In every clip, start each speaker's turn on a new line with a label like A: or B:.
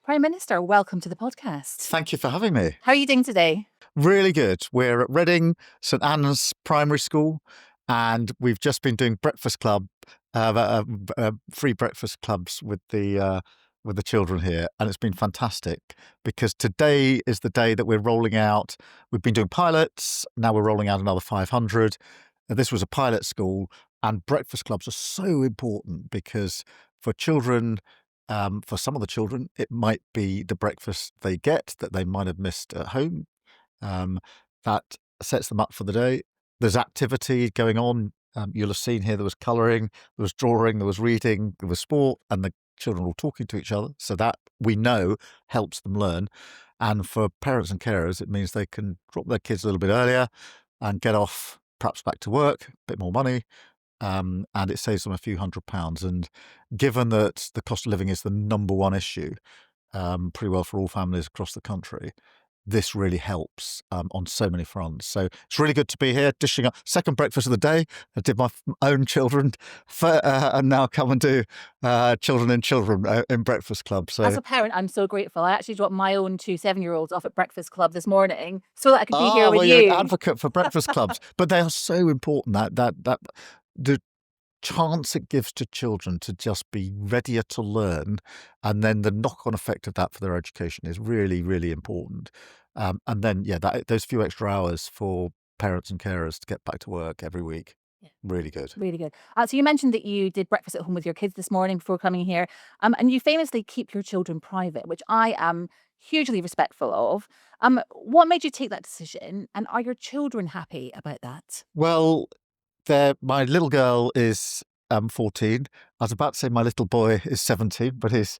A: Prime Minister, welcome to the podcast.
B: Thank you for having me.
A: How are you doing today?
B: Really good. We're at Reading St Anne's Primary School, and we've just been doing breakfast club, free breakfast clubs with the children here, and it's been fantastic because today is the day that we're rolling out. We've been doing pilots, now we're rolling out another 500. This was a pilot school, and breakfast clubs are so important because for children. For some of the children, it might be the breakfast they get that they might have missed at home. That sets them up for the day. There's activity going on. You'll have seen here there was colouring, there was drawing, there was reading, there was sport, and the children were all talking to each other. So that we know helps them learn. And for parents and carers, it means they can drop their kids a little bit earlier and get off, perhaps back to work, a bit more money. And it saves them a few £100s. And given that the cost of living is the number one issue, pretty well for all families across the country, this really helps on so many fronts. So it's really good to be here, dishing up second breakfast of the day. I did my own children, and now come and do children and children in breakfast club. So
A: as a parent, I'm so grateful. I actually dropped my own 2 7-year-olds off at breakfast club this morning so that I could be here with
B: you're
A: you.
B: an advocate for breakfast clubs, but they are so important. That the chance it gives to children to just be readier to learn, and then the knock-on effect of that for their education is really, really important. And then, those few extra hours for parents and carers to get back to work every week, really good.
A: Really good. So you mentioned that you did breakfast at home with your kids this morning before coming here, and you famously keep your children private, which I am hugely respectful of. What made you take that decision, and are your children happy about that?
B: Well, my little girl is 14. I was about to say my little boy is 17, but he's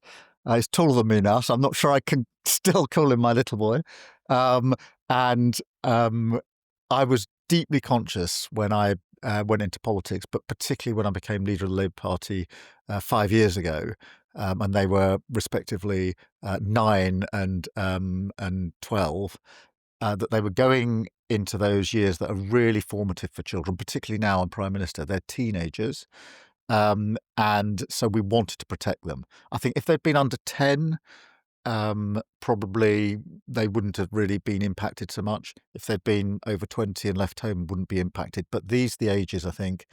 B: taller than me now, so I'm not sure I can still call him my little boy. And I was deeply conscious when I went into politics, but particularly when I became leader of the Labour Party 5 years ago, and they were respectively 9 and 12. That they were going into those years that are really formative for children, particularly now I'm Prime Minister. They're teenagers. And so we wanted to protect them. I think if they'd been under 10, probably they wouldn't have really been impacted so much. If they'd been over 20 and left home, wouldn't be impacted. But these are the ages, I think,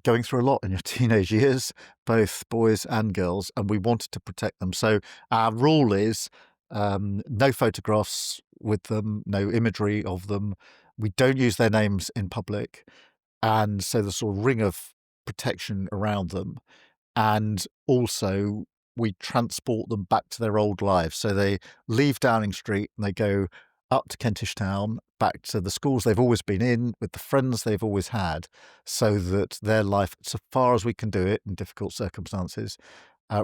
B: going through a lot in your teenage years, both boys and girls, and we wanted to protect them. So our rule is no photographs with them, no imagery of them. We don't use their names in public. And so the sort of ring of protection around them. And also we transport them back to their old lives. So they leave Downing Street and they go up to Kentish Town, back to the schools they've always been in, with the friends they've always had, so that their life, so far as we can do it in difficult circumstances,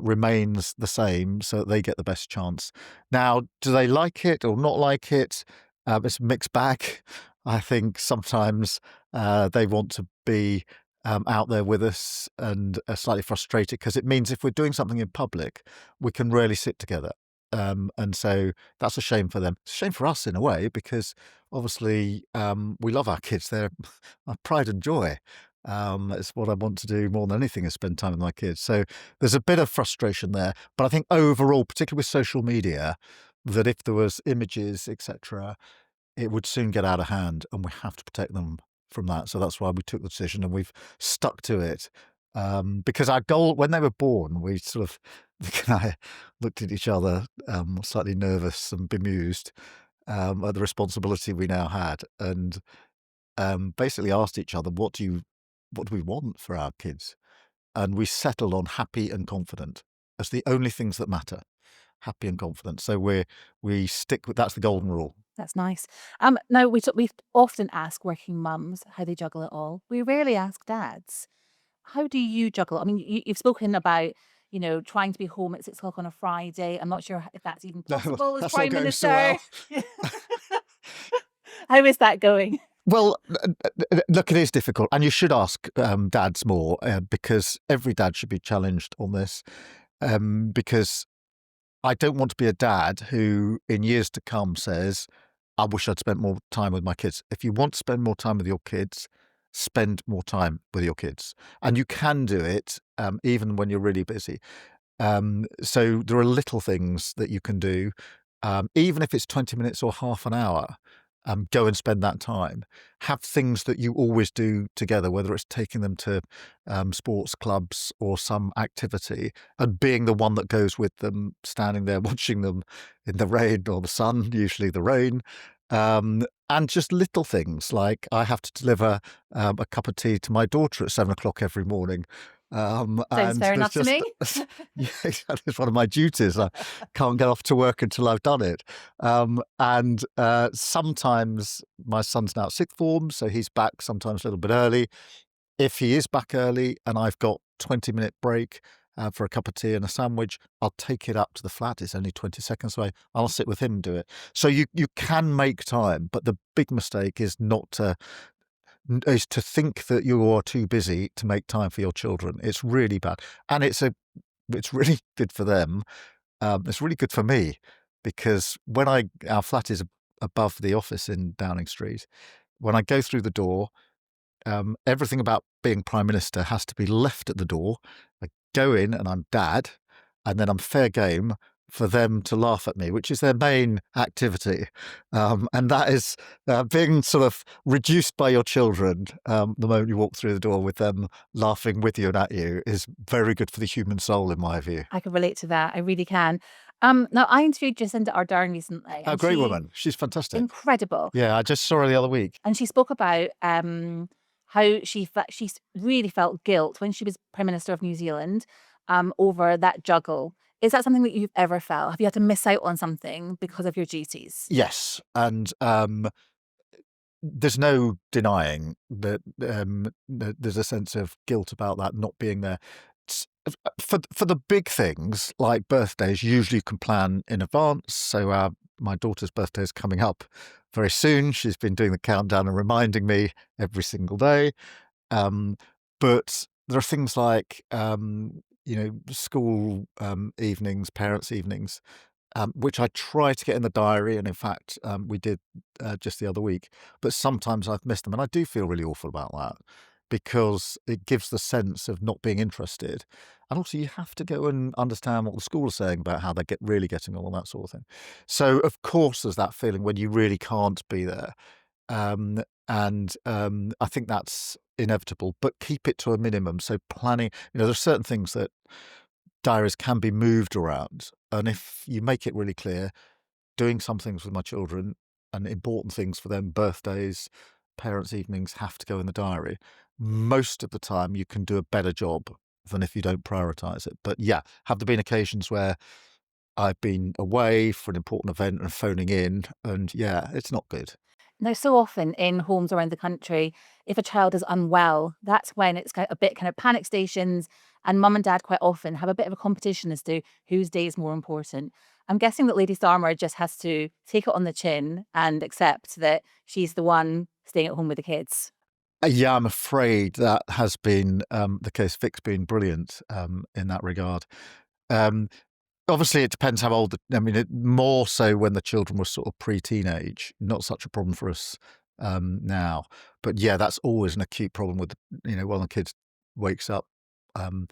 B: remains the same, so that they get the best chance. Now, do they like it or not like it? It's a mixed bag. I think sometimes they want to be out there with us and are slightly frustrated because it means if we're doing something in public, we can really sit together. And so that's a shame for them. It's a shame for us in a way because obviously we love our kids. They're our pride and joy. It's what I want to do more than anything is spend time with my kids. So there's a bit of frustration there. But I think overall, particularly with social media, that if there was images, etc., it would soon get out of hand and we have to protect them from that. So that's why we took the decision and we've stuck to it. Because our goal, when they were born, we sort of Vic and I looked at each other, slightly nervous and bemused at the responsibility we now had, and basically asked each other, what do we want for our kids? And we settled on happy and confident as the only things that matter. Happy and confident. So we stick with that's the golden rule.
A: That's nice. Now we often ask working mums how they juggle it all. We rarely ask dads. How do you juggle? I mean, you've spoken about, trying to be home at 6 o'clock on a Friday. I'm not sure if that's even possible as
B: That's
A: Prime
B: not going so
A: Minister.
B: well.
A: How is that going?
B: Well, look, it is difficult, and you should ask dads more because every dad should be challenged on this. Because I don't want to be a dad who, in years to come, says, "I wish I'd spent more time with my kids." If you want to spend more time with your kids, spend more time with your kids, and you can do it even when you're really busy. So there are little things that you can do, even if it's 20 minutes or half an hour. Go and spend that time. Have things that you always do together, whether it's taking them to sports clubs or some activity, and being the one that goes with them, standing there watching them in the rain or the sun, usually the rain. And just little things like I have to deliver a cup of tea to my daughter at 7 o'clock every morning.
A: Sounds
B: And
A: fair
B: there's
A: enough to
B: just,
A: me.
B: yeah, it's one of my duties. I can't get off to work until I've done it. And sometimes my son's now at sixth form, so he's back sometimes a little bit early. If he is back early and I've got 20-minute break for a cup of tea and a sandwich, I'll take it up to the flat. It's only 20 seconds away. I'll sit with him and do it. So you can make time, but the big mistake is not to is to think that you are too busy to make time for your children. It's really bad, and it's really good for them. It's really good for me because when our flat is above the office in Downing Street. When I go through the door, everything about being prime minister has to be left at the door. I go in and I'm dad, and then I'm fair game for them to laugh at me, which is their main activity. And that is being sort of reduced by your children the moment you walk through the door with them laughing with you and at you is very good for the human soul, in my view.
A: I can relate to that. I really can. Now I interviewed Jacinda Ardern recently,
B: A
A: and
B: great
A: she
B: woman. She's fantastic.
A: incredible.
B: Yeah, I just saw her the other week.
A: And she spoke about how really felt guilt when she was Prime Minister of New Zealand over that juggle. Is that something that you've ever felt? Have you had to miss out on something because of your duties?
B: Yes, and there's no denying that there's a sense of guilt about that not being there. For the big things like birthdays, usually you can plan in advance. So my daughter's birthday is coming up very soon. She's been doing the countdown and reminding me every single day. Um, but there are things like school evenings, parents' evenings, which I try to get in the diary, and in fact, we did just the other week. But sometimes I've missed them, and I do feel really awful about that because it gives the sense of not being interested. And also, you have to go and understand what the school is saying about how they're really getting on and that sort of thing. So, of course, there's that feeling when you really can't be there. And I think that's inevitable, but keep it to a minimum. So planning, there's certain things that diaries can be moved around. And if you make it really clear, doing some things with my children and important things for them, birthdays, parents' evenings have to go in the diary. Most of the time, you can do a better job than if you don't prioritize it. But yeah, have there been occasions where I've been away for an important event and phoning in? And yeah, it's not good.
A: Now, so often in homes around the country, if a child is unwell, that's when it's a bit kind of panic stations, and mum and dad quite often have a bit of a competition as to whose day is more important. I'm guessing that Lady Starmer just has to take it on the chin and accept that she's the one staying at home with the kids.
B: Yeah, I'm afraid that has been the case. Vic's been brilliant in that regard. Um, Obviously, it depends how old. I mean, more so when the children were sort of pre-teenage. Not such a problem for us now, but yeah, that's always an acute problem with when the kids wakes up um,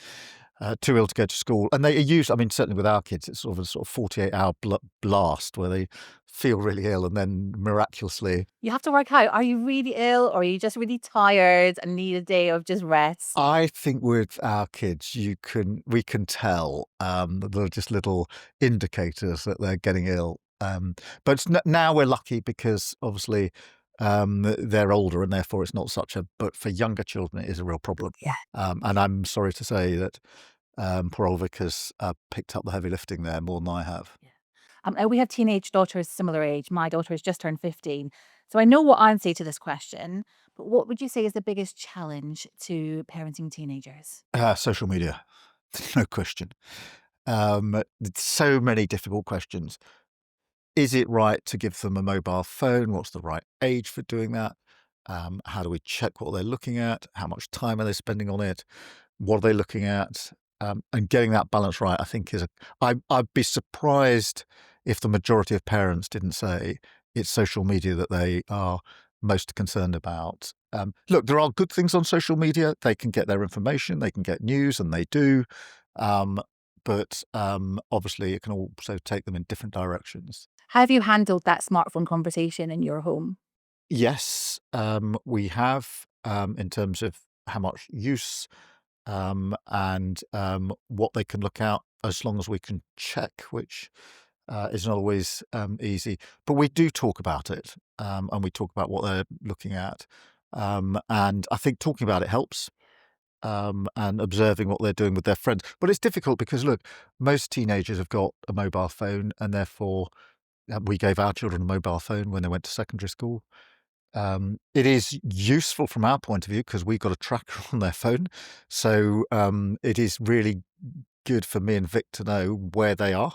B: too ill to go to school, and they use. I mean, certainly with our kids, it's sort of 48-hour blast where they feel really ill and then miraculously.
A: You have to work out, are you really ill or are you just really tired and need a day of just rest?
B: I think with our kids, we can tell that there are just little indicators that they're getting ill. But now we're lucky because obviously they're older and therefore it's not such a. But for younger children, it is a real problem.
A: Yeah.
B: And I'm sorry to say that poor old Vic has picked up the heavy lifting there more than I have.
A: Yeah. Now we have teenage daughters similar age. My daughter has just turned 15. So I know what I'd say to this question, but what would you say is the biggest challenge to parenting teenagers?
B: Social media, no question. So many difficult questions. Is it right to give them a mobile phone? What's the right age for doing that? How do we check what they're looking at? How much time are they spending on it? What are they looking at? And getting that balance right, I think, I'd be surprised if the majority of parents didn't say it's social media that they are most concerned about. Look, there are good things on social media. They can get their information, they can get news, and they do. Um, but obviously it can also take them in different directions.
A: How have you handled that smartphone conversation in your home?
B: Yes, we have, in terms of how much use, and what they can look at, as long as we can check, which is not always easy. But we do talk about it, and we talk about what they're looking at. And I think talking about it helps, and observing what they're doing with their friends. But it's difficult because, look, most teenagers have got a mobile phone, and therefore we gave our children a mobile phone when they went to secondary school. It is useful from our point of view because we've got a tracker on their phone. So it is really good for me and Vic to know where they are.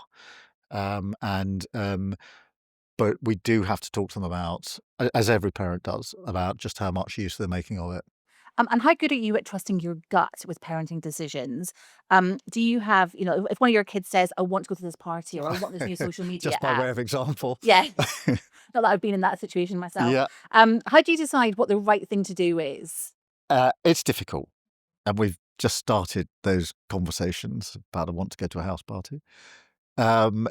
B: And But we do have to talk to them about, as every parent does, about just how much use they're making of it.
A: And how good are you at trusting your gut with parenting decisions? Do you have, if one of your kids says, "I want to go to this party," or "I want this new social media
B: Just by
A: app,"
B: way of example.
A: yeah, not that I've been in that situation myself.
B: Yeah,
A: How do you decide what the right thing to do is?
B: it's difficult. And we've just started those conversations about I want to go to a house party. Um,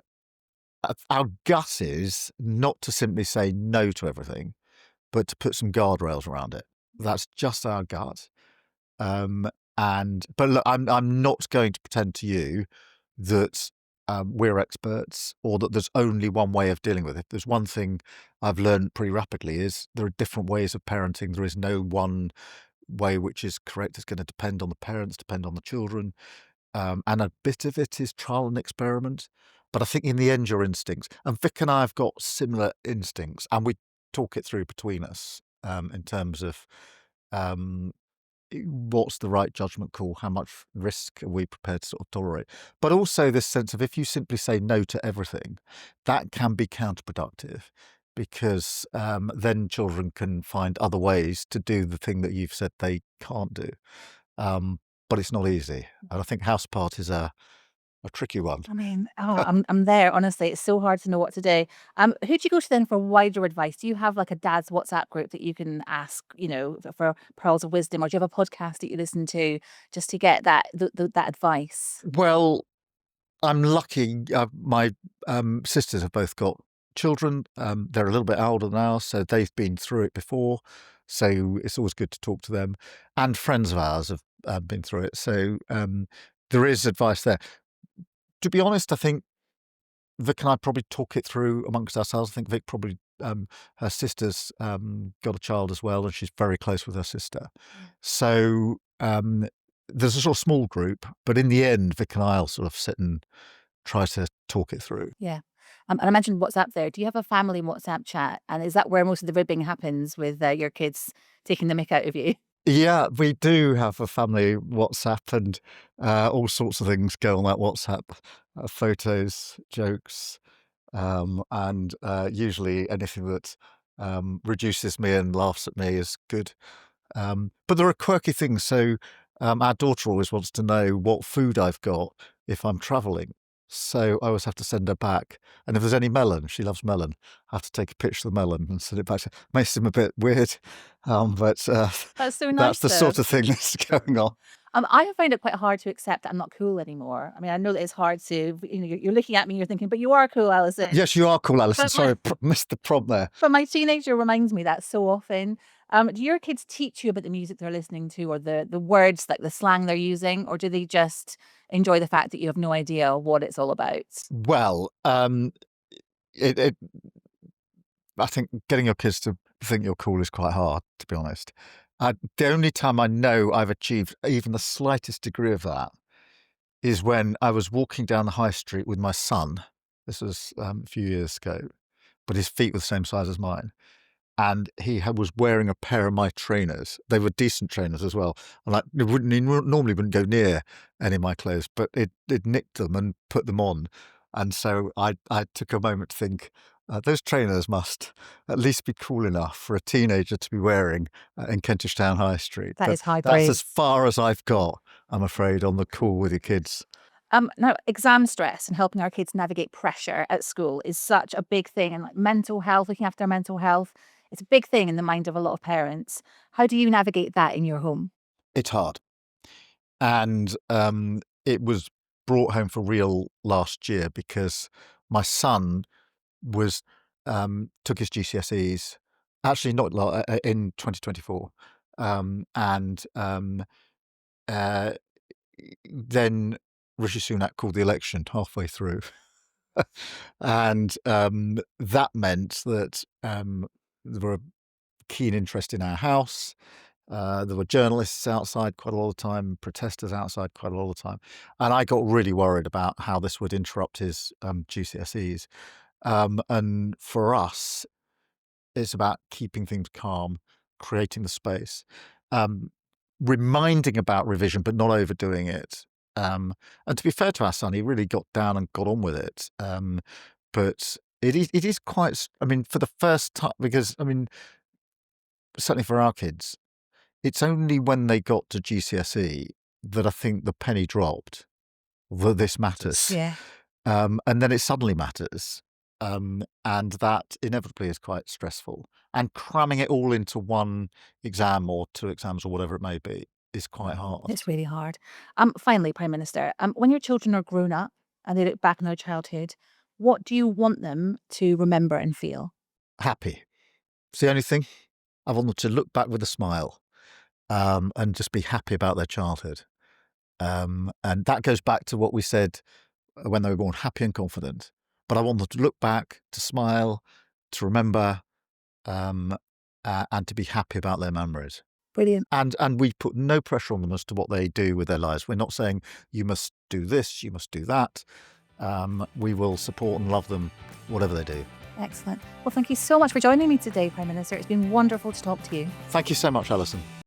B: our gut is not to simply say no to everything, but to put some guardrails around it. That's just our gut. Um, but look, I'm not going to pretend to you that we're experts or that there's only one way of dealing with it. There's one thing I've learned pretty rapidly is there are different ways of parenting. There is no one way which is correct. It's going to depend on the parents, depend on the children. And a bit of it is trial and experiment. But I think in the end, your instincts, and Vic and I have got similar instincts, and we talk it through between us, in terms of um, what's the right judgment call, how much risk are we prepared to sort of tolerate. But also this sense of if you simply say no to everything, that can be counterproductive because then children can find other ways to do the thing that you've said they can't do. Um, but it's not easy. And I think house parties are a tricky one.
A: I mean, oh, I'm there, honestly. It's so hard to know what to do. Who do you go to then for wider advice? Do you have like a dad's WhatsApp group that you can ask, for pearls of wisdom, or do you have a podcast that you listen to just to get that advice?
B: Well, I'm lucky. My sisters have both got children. They're a little bit older now, so they've been through it before. So it's always good to talk to them. And friends of ours have been through it. So there is advice there. To be honest, I think Vic and I probably talk it through amongst ourselves. I think Vic probably, her sister's got a child as well, and she's very close with her sister. So there's a sort of small group, but in the end, Vic and I'll sort of sit and try to talk it through.
A: Yeah. And I mentioned WhatsApp there. Do you have a family WhatsApp chat? And is that where most of the ribbing happens with your kids taking the mick out of you?
B: Yeah, we do have a family WhatsApp, and all sorts of things go on that WhatsApp, photos, jokes, and usually anything that reduces me and laughs at me is good. But there are quirky things. So our daughter always wants to know what food I've got if I'm travelling. So I always have to send her back. And if there's any melon, she loves melon, I have to take a picture of the melon and send it back. Makes him a bit weird, but
A: That's so
B: that's
A: nice,
B: the
A: though.
B: sort of thing that's going on.
A: I have found it quite hard to accept that I'm not cool anymore. I mean, I know that it's hard to, you're looking at me, you're thinking, but you are cool, Alison.
B: Yes, you are cool, Alison.
A: But my
B: Sorry, missed the prompt there.
A: but my teenager reminds me that so often. Do your kids teach you about the music they're listening to, or the words, like the slang they're using, or do they just enjoy the fact that you have no idea what it's all about?
B: Well, it I think getting your kids to think you're cool is quite hard, to be honest. The only time I know I've achieved even the slightest degree of that is when I was walking down the high street with my son. This was a few years ago, but his feet were the same size as mine, and was wearing a pair of my trainers. They were decent trainers as well. And like, he normally wouldn't go near any of my clothes, but it nicked them and put them on. And so I took a moment to think, those trainers must at least be cool enough for a teenager to be wearing in Kentish Town High Street.
A: That
B: But
A: is high
B: that's as
A: praise.
B: far as I've got, I'm afraid, on the cool with your kids.
A: Now, exam stress and helping our kids navigate pressure at school is such a big thing, and like mental health, looking after their mental health, it's a big thing in the mind of a lot of parents. How do you navigate that in your home?
B: It's hard. And it was brought home for real last year because my son was took his GCSEs, actually not in 2024, and uh, then Rishi Sunak called the election halfway through, and that meant that there were a keen interest in our house. There were journalists outside quite a lot of the time, protesters outside quite a lot of the time, and I got really worried about how this would interrupt his GCSEs. And for us, it's about keeping things calm, creating the space, um, reminding about revision, but not overdoing it. And to be fair to our son, he really got down and got on with it. But it is quite. I mean, for the first time, because I mean, certainly for our kids, it's only when they got to GCSE that I think the penny dropped that this matters.
A: Yeah.
B: And then it suddenly matters. And that inevitably is quite stressful. And cramming it all into one exam or two exams or whatever it may be is quite hard.
A: It's really hard. Finally, Prime Minister, when your children are grown up and they look back on their childhood, what do you want them to remember and feel?
B: Happy. It's the only thing. I want them to look back with a smile, and just be happy about their childhood. And that goes back to what we said when they were born, happy and confident. But I want them to look back, to smile, to remember, um, and to be happy about their memories.
A: Brilliant.
B: And we put no pressure on them as to what they do with their lives. We're not saying you must do this, you must do that. We will support and love them, whatever they do.
A: Excellent. Well, thank you so much for joining me today, Prime Minister. It's been wonderful to talk to you.
B: Thank you so much, Alison.